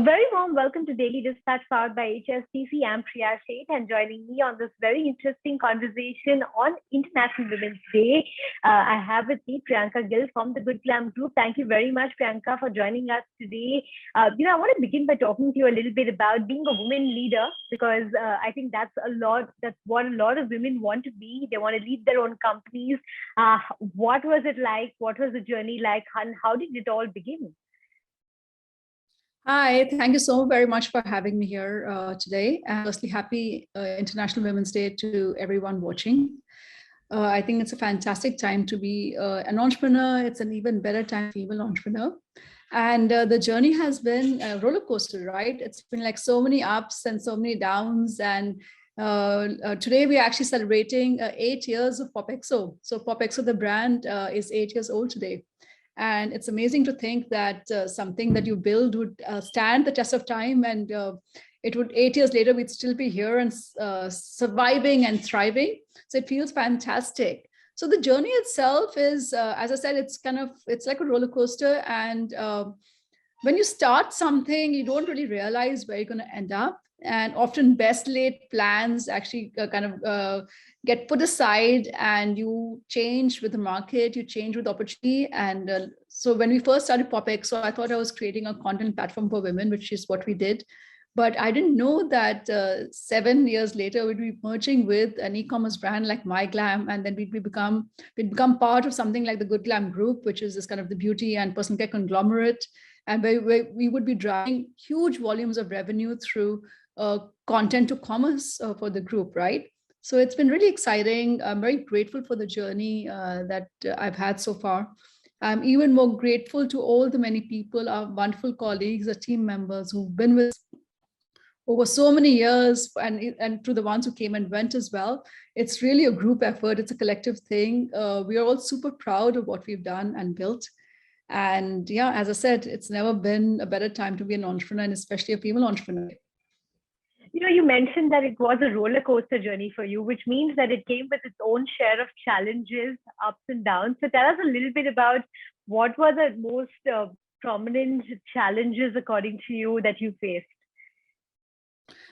very warm welcome to Daily Dispatch powered by HSBC. I'm Priya Sheth, and joining me on this very interesting conversation on International Women's Day, I have with me Priyanka Gill from the Good Glamm Group. Thank you very much, Priyanka, for joining us today. I want to begin by talking to you a little bit about being a woman leader, because I think that's what a lot of women want to be. They want to lead their own companies. What was it like? What was the journey like? And how did it all begin? Hi, thank you so very much for having me here today. And firstly, happy International Women's Day to everyone watching. I think it's a fantastic time to be an entrepreneur. It's an even better time to be a female entrepreneur. And the journey has been a roller coaster, right? It's been like so many ups and so many downs. And today we're actually celebrating 8 years of PopExo. So PopExo, the brand, is 8 years old today. And it's amazing to think that something that you build would stand the test of time, and it would 8 years later, we'd still be here and surviving and thriving. So it feels fantastic. So the journey itself is, as I said, it's like a roller coaster. And when you start something, you don't really realize where you're going to end up. And often best laid plans actually get put aside, and you change with the market, you change with opportunity. And so when we first started PopExo, I thought I was creating a content platform for women, which is what we did. But I didn't know that 7 years later, we'd be merging with an e-commerce brand like MyGlam, and then we'd become part of something like the Good Glamm Group, which is this kind of the beauty and personal care conglomerate, and we would be driving huge volumes of revenue through content to commerce for the group, right? So it's been really exciting. I'm very grateful for the journey that I've had so far. I'm even more grateful to all the many people, our wonderful colleagues, our team members who've been with us over so many years, and to the ones who came and went as well. It's really a group effort. It's a collective thing. We are all super proud of what we've done and built. And yeah, as I said, it's never been a better time to be an entrepreneur, and especially a female entrepreneur. You mentioned that it was a roller coaster journey for you, which means that it came with its own share of challenges, ups and downs. So tell us a little bit about what were the most prominent challenges, according to you, that you faced?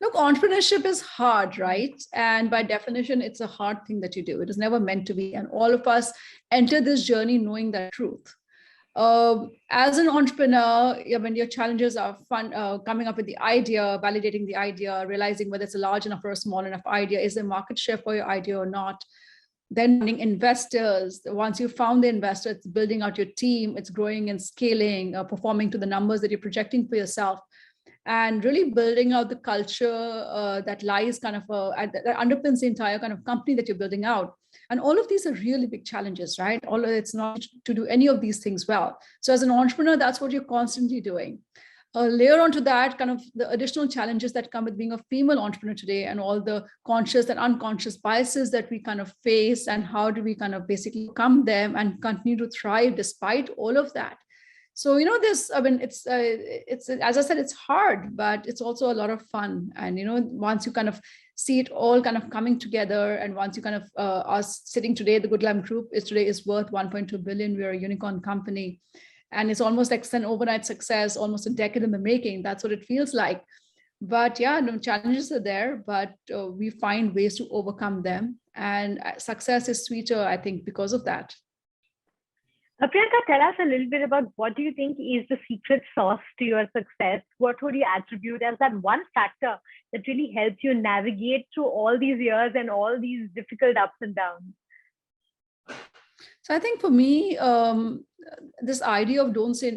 Look, entrepreneurship is hard, right? And by definition, it's a hard thing that you do. It is never meant to be. And all of us enter this journey knowing that truth. As an entrepreneur, when your challenges are fun, coming up with the idea, validating the idea, realizing whether it's a large enough or a small enough idea, is there market share for your idea or not? Then finding investors. Once you found the investor, it's building out your team, it's growing and scaling, performing to the numbers that you're projecting for yourself, and really building out the culture that lies that underpins the entire kind of company that you're building out. And all of these are really big challenges, right? It's not to do any of these things well. So as an entrepreneur, that's what you're constantly doing. Layer onto that kind of the additional challenges that come with being a female entrepreneur today, and all the conscious and unconscious biases that we kind of face, and how do we kind of basically overcome them and continue to thrive despite all of that. So, it's as I said, it's hard, but it's also a lot of fun. And, once you kind of see it all kind of coming together, and once you kind of us sitting today, the Good Glamm Group is worth 1.2 billion. We're a unicorn company, and it's almost like an overnight success, almost a decade in the making. That's what it feels like. But yeah, no, challenges are there, but we find ways to overcome them. And success is sweeter, I think, because of that. Priyanka, tell us a little bit about what do you think is the secret sauce to your success? What would you attribute as that one factor that really helped you navigate through all these years and all these difficult ups and downs? So I think for me, this idea of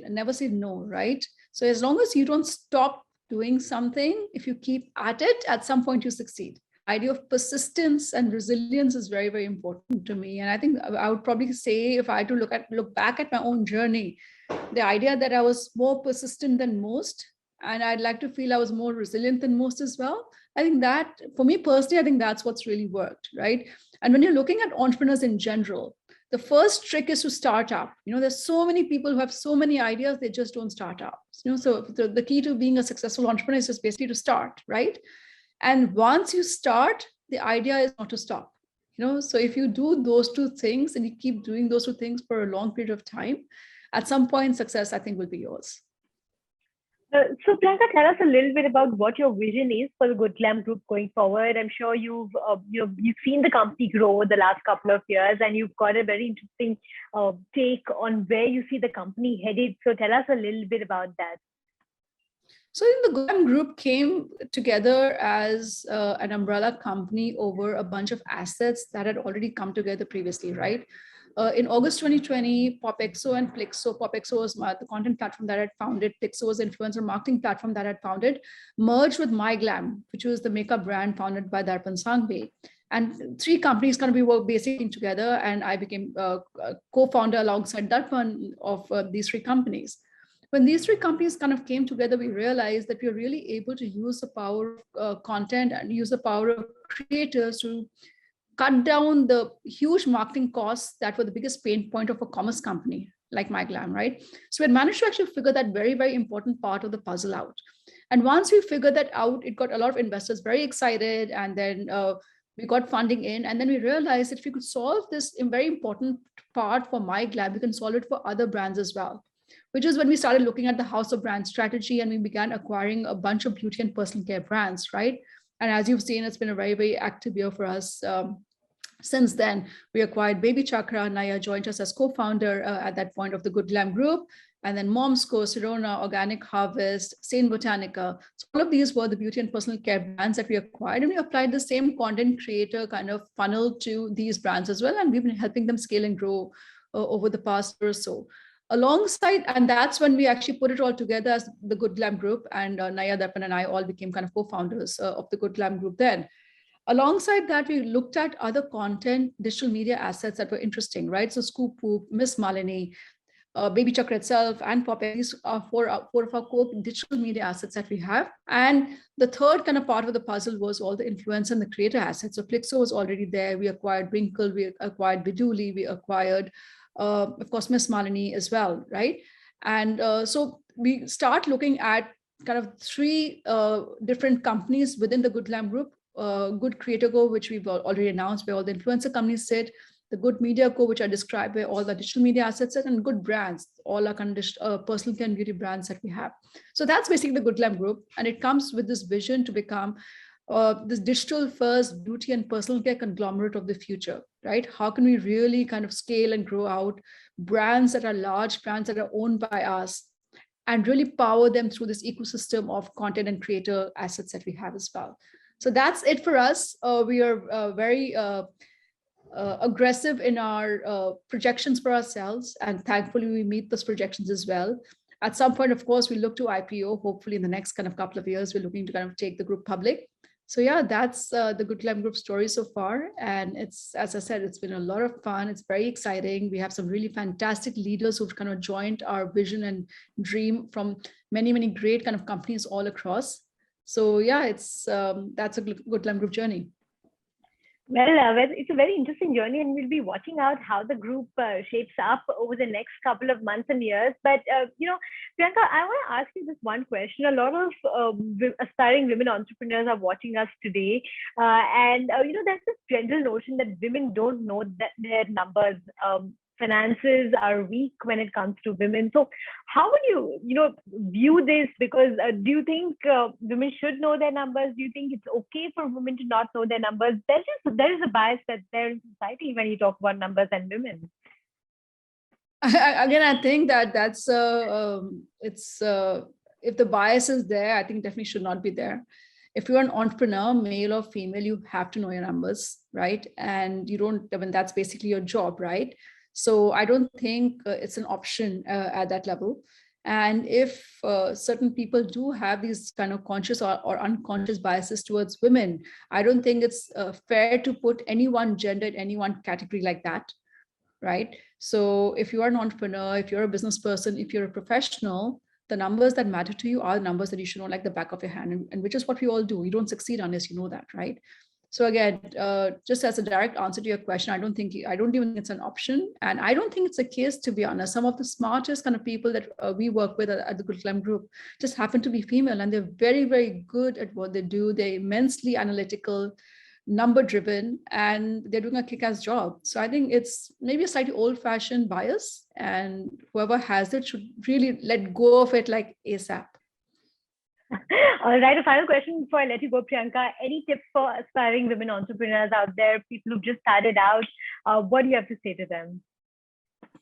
never say no, right? So as long as you don't stop doing something, if you keep at it, at some point you succeed. Idea of persistence and resilience is very, very important to me. And I think I would probably say, if I had to look back at my own journey, the idea that I was more persistent than most, and I'd like to feel I was more resilient than most as well. I think that, for me personally, I think that's what's really worked, right? And when you're looking at entrepreneurs in general, the first trick is to start up. There's so many people who have so many ideas, they just don't start up. So the key to being a successful entrepreneur is just basically to start, right? And once you start, the idea is not to stop. So if you do those two things and you keep doing those two things for a long period of time, at some point, success, I think, will be yours. So Priyanka, tell us a little bit about what your vision is for the Good Glamm Group going forward. I'm sure you've seen the company grow the last couple of years, and you've got a very interesting take on where you see the company headed. So tell us a little bit about that. So the Good Glamm Group came together as an umbrella company over a bunch of assets that had already come together previously, right? In August 2020, Popexo and Plixo, Popexo was the content platform that I had founded, Plixo was the influencer marketing platform that I had founded, merged with MyGlam, which was the makeup brand founded by Darpan Sangbe. And three companies kind of we worked basically together, and I became a co-founder alongside Darpan of these three companies. When these three companies kind of came together, we realized that we are really able to use the power of content and use the power of creators to cut down the huge marketing costs that were the biggest pain point of a commerce company like MyGlam, right? So we had managed to actually figure that very, very important part of the puzzle out. And once we figured that out, it got a lot of investors very excited. And then we got funding in. And then we realized that if we could solve this very important part for MyGlam, we can solve it for other brands as well, which is when we started looking at the house of brand strategy and we began acquiring a bunch of beauty and personal care brands, right? And as you've seen, it's been a very, very active year for us. Since then, we acquired Baby Chakra. Naya joined us as co-founder at that point of the Good Glamm Group. And then Momsco, Sirona, Organic Harvest, Saint Botanica. So all of these were the beauty and personal care brands that we acquired. And we applied the same content creator kind of funnel to these brands as well. And we've been helping them scale and grow over the past year or so. Alongside, and that's when we actually put it all together as the Good Glamm Group. And Naya, Darpan, and I all became kind of co-founders of the Good Glamm Group then. Alongside that, we looked at other content, digital media assets that were interesting, right? So Scoop Poop, Miss Malini, Baby Chakra itself, and Popeye. These are four of our core digital media assets that we have. And the third kind of part of the puzzle was all the influencer and the creator assets. So Plixo was already there. We acquired Winkle, we acquired Biduli, we acquired, of course, Miss Malini as well, right? And so we start looking at kind of three different companies within the Good Glamm Group. Good Creator Co, which we've already announced, where all the influencer companies sit, the Good Media Co, which I described, where all the digital media assets sit, and Good Brands, all our kind of personal care and beauty brands that we have. So that's basically the Good Glamm Group, and it comes with this vision to become this digital first beauty and personal care conglomerate of the future, right? How can we really kind of scale and grow out brands that are large, brands that are owned by us, and really power them through this ecosystem of content and creator assets that we have as well. So that's it for us. We are very aggressive in our projections for ourselves, and thankfully we meet those projections as well. At some point, of course, we look to IPO. Hopefully in the next kind of couple of years, we're looking to kind of take the group public. So yeah, that's the Good Glamm Group story so far. And it's, as I said, it's been a lot of fun. It's very exciting. We have some really fantastic leaders who've kind of joined our vision and dream from many, many great kind of companies all across. So yeah, it's that's a Good Glamm Group journey. Well, it's a very interesting journey, and we'll be watching out how the group shapes up over the next couple of months and years. But Priyanka, I want to ask you this one question. A lot of aspiring women entrepreneurs are watching us today, and there's this general notion that women don't know that their numbers. Finances are weak when it comes to women. So how would you view this? Because do you think women should know their numbers? Do you think it's okay for women to not know their numbers? There is a bias that's there in society when you talk about numbers and women. Again, I think that's if the bias is there, I think definitely should not be there. If you're an entrepreneur, male or female, you have to know your numbers, right? And you don't, I mean, that's basically your job, right? So I don't think it's an option at that level. And if certain people do have these kind of conscious or unconscious biases towards women, I don't think it's fair to put any one gender in any one category like that, right? So if you are an entrepreneur, if you're a business person, if you're a professional, the numbers that matter to you are the numbers that you should know like the back of your hand, and which is what we all do. You don't succeed unless you know that, right? So again, just as a direct answer to your question, I don't even think it's an option. And I don't think it's a case, to be honest. Some of the smartest kind of people that we work with at the Good Glamm Group just happen to be female, and they're very, very good at what they do. They're immensely analytical, number driven, and they're doing a kick-ass job. So I think it's maybe a slightly old-fashioned bias, and whoever has it should really let go of it like ASAP. All right, a final question before I let you go, Priyanka. Any tips for aspiring women entrepreneurs out there, people who've just started out? What do you have to say to them?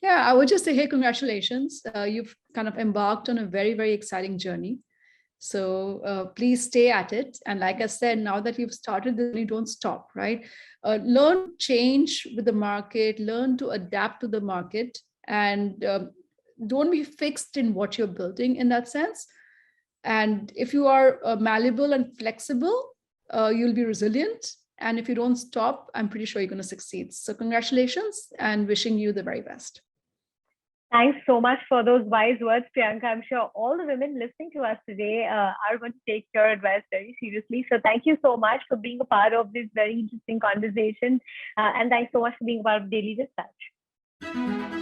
Yeah, I would just say, hey, congratulations. You've kind of embarked on a very, very exciting journey. So please stay at it. And like I said, now that you've started this, you don't stop, right? Learn to change with the market, learn to adapt to the market, and don't be fixed in what you're building in that sense. And if you are malleable and flexible, you'll be resilient. And if you don't stop, I'm pretty sure you're going to succeed. So congratulations and wishing you the very best. Thanks so much for those wise words, Priyanka. I'm sure all the women listening to us today are going to take your advice very seriously. So thank you so much for being a part of this very interesting conversation. And thanks so much for being a part of Daily Dispatch.